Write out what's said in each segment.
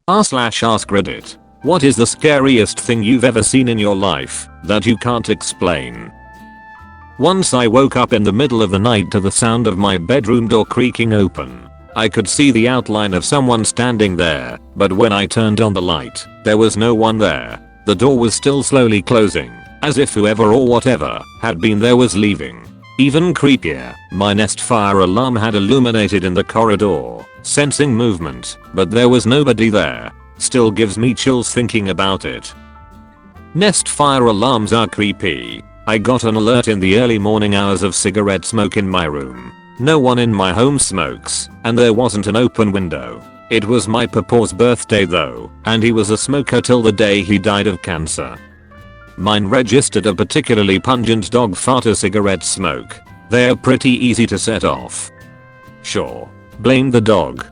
r/ask Reddit. What is the scariest thing you've ever seen in your life that you can't explain? Once I woke up in the middle of the night to the sound of my bedroom door creaking open. I could see the outline of someone standing there, but when I turned on the light, there was no one there. The door was still slowly closing, as if whoever or whatever had been there was leaving. Even creepier, my Nest fire alarm had illuminated in the corridor, sensing movement, but there was nobody there. Still gives me chills thinking about it. Nest fire alarms are creepy. I got an alert in the early morning hours of cigarette smoke in my room. No one in my home smokes, and there wasn't an open window. It was my papa's birthday though, and he was a smoker till the day he died of cancer. Mine registered a particularly pungent dog fart or cigarette smoke. They're pretty easy to set off. Sure, blame the dog.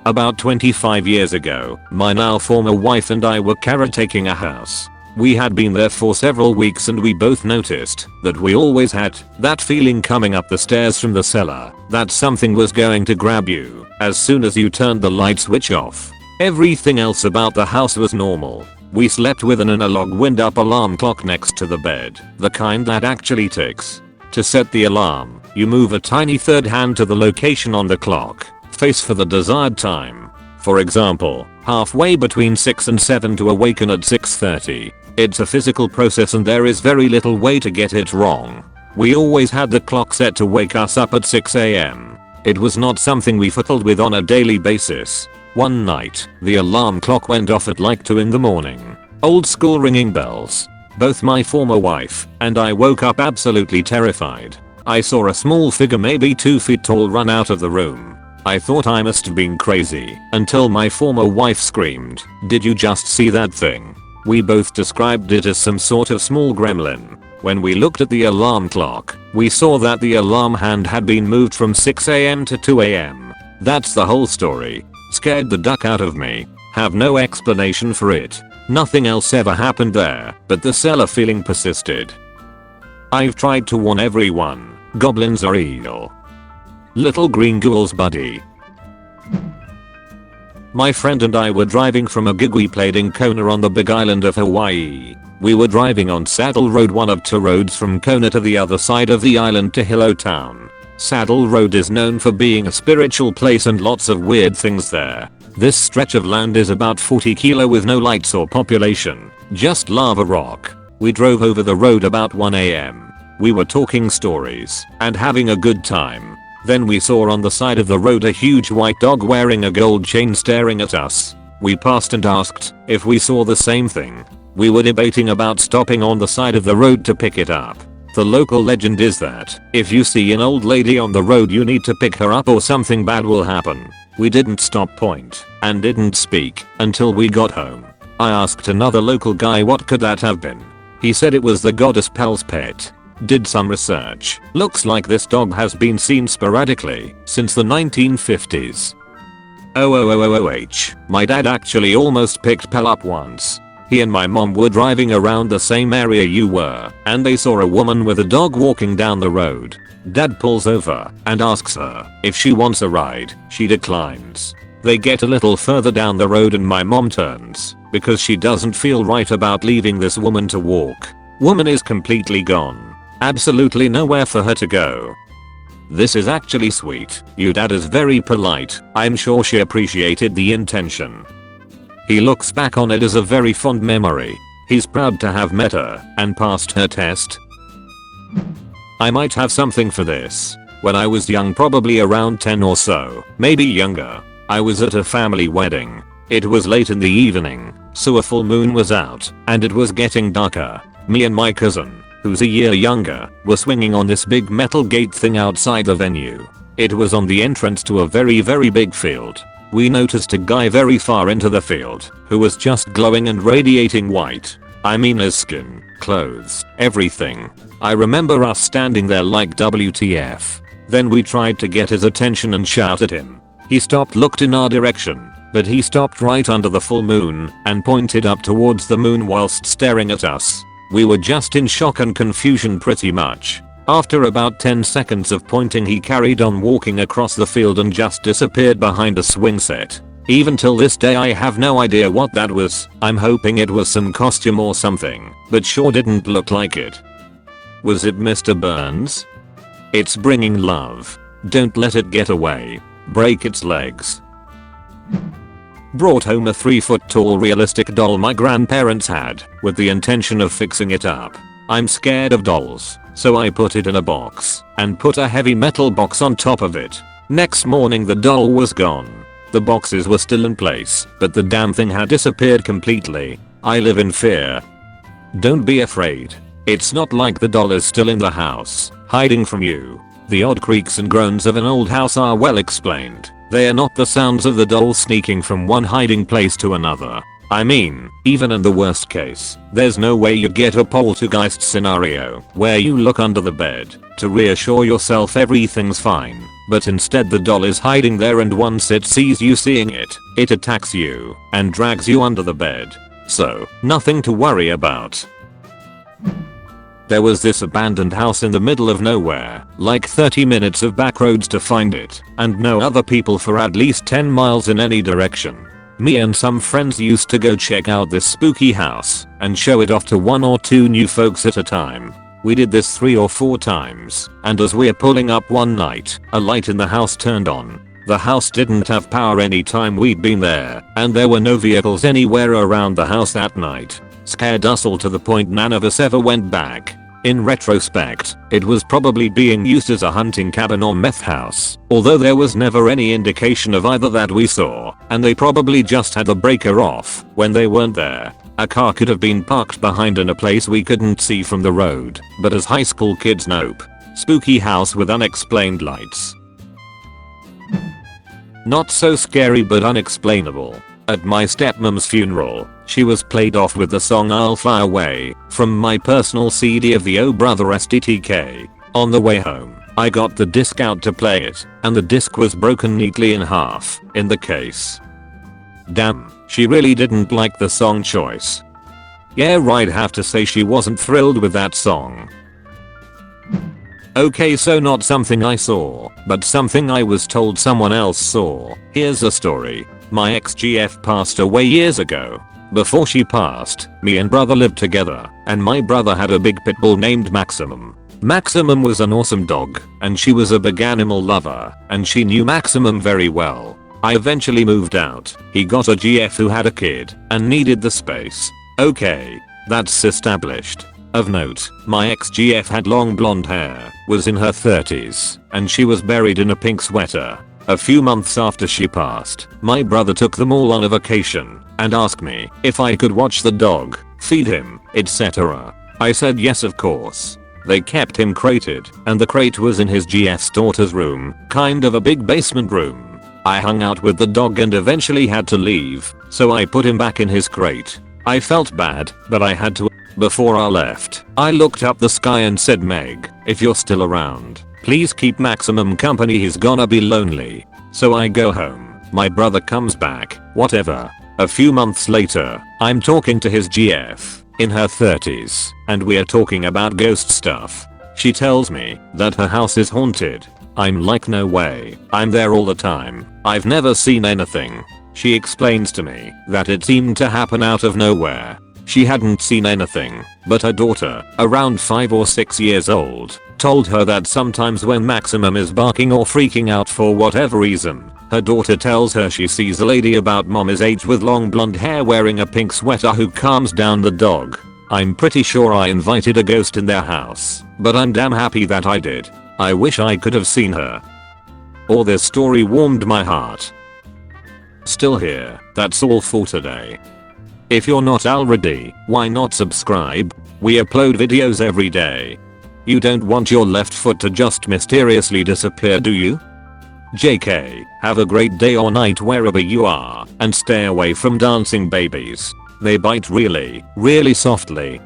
About 25 years ago, my now former wife and I were caretaking a house. We had been there for several weeks and we both noticed that we always had that feeling coming up the stairs from the cellar that something was going to grab you as soon as you turned the light switch off. Everything else about the house was normal. We slept with an analog wind-up alarm clock next to the bed, the kind that actually ticks. To set the alarm, you move a tiny third hand to the location on the clock, face for the desired time. For example, halfway between 6 and 7 to awaken at 6:30. It's a physical process and there is very little way to get it wrong. We always had the clock set to wake us up at 6 AM. It was not something we fiddled with on a daily basis. One night, the alarm clock went off at like 2 in the morning. Old school ringing bells. Both my former wife and I woke up absolutely terrified. I saw a small figure maybe 2 feet tall run out of the room. I thought I must have been crazy until my former wife screamed, "Did you just see that thing?" We both described it as some sort of small gremlin. When we looked at the alarm clock, we saw that the alarm hand had been moved from 6 AM to 2 AM. That's the whole story. Scared the duck out of me. Have no explanation for it. Nothing else ever happened there, but the cellar feeling persisted. I've tried to warn everyone. Goblins are real. Little green ghouls, buddy. My friend and I were driving from a gig we played in Kona on the big island of Hawaii. We were driving on Saddle Road, one of 2 roads from Kona to the other side of the island to Hilo Town. Saddle Road is known for being a spiritual place and lots of weird things there. This stretch of land is about 40 km with no lights or population, just lava rock. We drove over the road about 1 AM. We were talking stories and having a good time. Then we saw on the side of the road a huge white dog wearing a gold chain staring at us. We passed and asked if we saw the same thing. We were debating about stopping on the side of the road to pick it up. The local legend is that if you see an old lady on the road you need to pick her up or something bad will happen. We didn't stop point and didn't speak until we got home. I asked another local guy what could that have been. He said it was the goddess Pel's pet. Did some research. Looks like this dog has been seen sporadically since the 1950s. My dad actually almost picked Pel up once. He and my mom were driving around the same area you were, and they saw a woman with a dog walking down the road. Dad pulls over and asks her if she wants a ride. She declines. They get a little further down the road and my mom turns because she doesn't feel right about leaving this woman to walk. Woman is completely gone. Absolutely nowhere for her to go. This is actually sweet. Your dad is very polite. I'm sure she appreciated the intention. He looks back on it as a very fond memory. He's proud to have met her and passed her test. I might have something for this. When I was young, probably around 10 or so, maybe younger, I was at a family wedding. It was late in the evening, so a full moon was out and it was getting darker. Me and my cousin, who's a year younger, were swinging on this big metal gate thing outside the venue. It was on the entrance to a very big field. We noticed a guy very far into the field who was just glowing and radiating white. I mean his skin, clothes, everything. I remember us standing there like WTF. Then we tried to get his attention and shout at him. He stopped, looked in our direction, but he stopped right under the full moon and pointed up towards the moon whilst staring at us. We were just in shock and confusion pretty much. After about 10 seconds of pointing he carried on walking across the field and just disappeared behind a swing set. Even till this day I have no idea what that was. I'm hoping it was some costume or something, but sure didn't look like it. Was it Mr. Burns? It's bringing love. Don't let it get away. Break its legs. Brought home a 3-foot tall realistic doll my grandparents had, with the intention of fixing it up. I'm scared of dolls, so I put it in a box, and put a heavy metal box on top of it. Next morning the doll was gone. The boxes were still in place, but the damn thing had disappeared completely. I live in fear. Don't be afraid. It's not like the doll is still in the house, hiding from you. The odd creaks and groans of an old house are well explained. They are not the sounds of the doll sneaking from one hiding place to another. I mean, even in the worst case, there's no way you get a poltergeist scenario where you look under the bed to reassure yourself everything's fine, but instead the doll is hiding there, and once it sees you seeing it, it attacks you and drags you under the bed. So, nothing to worry about. There was this abandoned house in the middle of nowhere, like 30 minutes of back roads to find it, and no other people for at least 10 miles in any direction. Me and some friends used to go check out this spooky house and show it off to 1 or 2 new folks at a time. We did this 3 or 4 times, and as we're pulling up one night, a light in the house turned on. The house didn't have power any time we'd been there, and there were no vehicles anywhere around the house that night. Scared us all to the point none of us ever went back. In retrospect, it was probably being used as a hunting cabin or meth house, although there was never any indication of either that we saw, and they probably just had the breaker off when they weren't there. A car could have been parked behind in a place we couldn't see from the road, but as high school kids nope. Spooky house with unexplained lights. Not so scary but unexplainable. At my stepmom's funeral, she was played off with the song I'll Fly Away from my personal CD of the Oh Brother STTK. On the way home, I got the disc out to play it, and the disc was broken neatly in half in the case. Damn, she really didn't like the song choice. Yeah, I'd have to say she wasn't thrilled with that song. Okay, so not something I saw, but something I was told someone else saw. Here's a story. My ex-GF passed away years ago. Before she passed, me and brother lived together, and my brother had a big pit bull named Maximum. Maximum was an awesome dog, and she was a big animal lover, and she knew Maximum very well. I eventually moved out. He got a GF who had a kid, and needed the space. Okay, that's established. Of note, my ex-GF had long blonde hair, was in her 30s, and she was buried in a pink sweater. A few months after she passed, my brother took them all on a vacation and asked me if I could watch the dog, feed him, etc. I said yes, of course. They kept him crated, and the crate was in his GF's daughter's room, kind of a big basement room. I hung out with the dog and eventually had to leave, so I put him back in his crate. I felt bad, but I had to. Before I left, I looked up the sky and said, Meg, if you're still around, please keep Maximum company, he's gonna be lonely. So I go home, my brother comes back, whatever. A few months later, I'm talking to his GF, in her 30s, and we're talking about ghost stuff. She tells me that her house is haunted. I'm like, no way, I'm there all the time, I've never seen anything. She explains to me that it seemed to happen out of nowhere. She hadn't seen anything, but her daughter, around 5 or 6 years old, told her that sometimes when Maximum is barking or freaking out for whatever reason, her daughter tells her she sees a lady about mom's age with long blonde hair wearing a pink sweater who calms down the dog. I'm pretty sure I invited a ghost in their house, but I'm damn happy that I did. I wish I could have seen her. Or this story warmed my heart. Still here, that's all for today. If you're not already, why not subscribe? We upload videos every day. You don't want your left foot to just mysteriously disappear, do you? JK, have a great day or night wherever you are, and stay away from dancing babies. They bite really, really softly.